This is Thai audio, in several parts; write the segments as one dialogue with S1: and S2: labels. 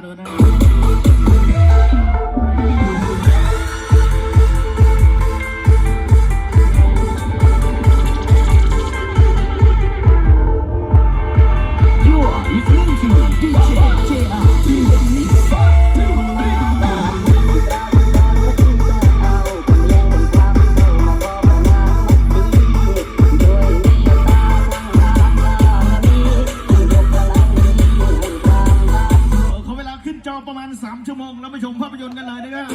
S1: ด้วยนะประมาณ3 ชั่วโมงแล้วไปชมภาพยนตร์กันเลยนะครับ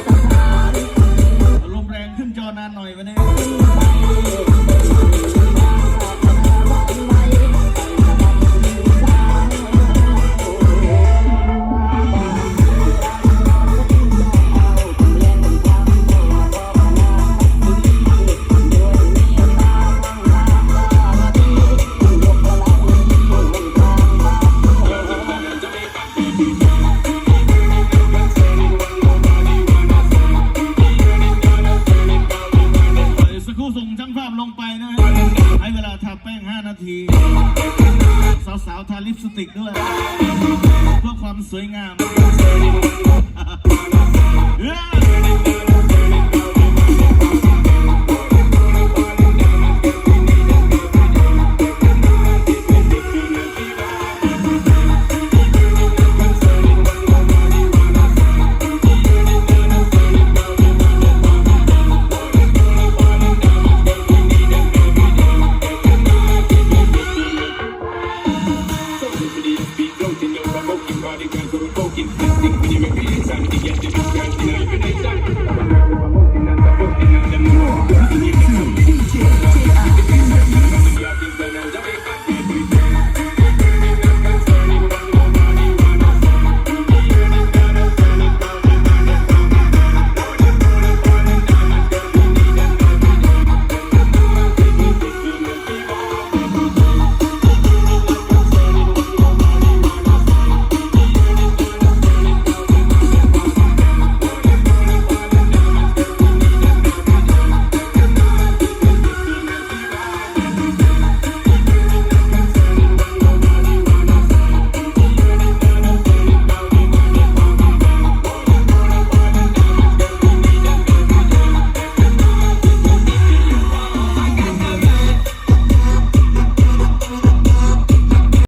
S1: ลมแรงขึ้นจอนานหน่อยวันนี้ส่งช่างภาพลงไปนะให้เวลาทาแป้ง5 นาทีสาวๆทาลิปสติกด้วยเพื่อความสวยงาม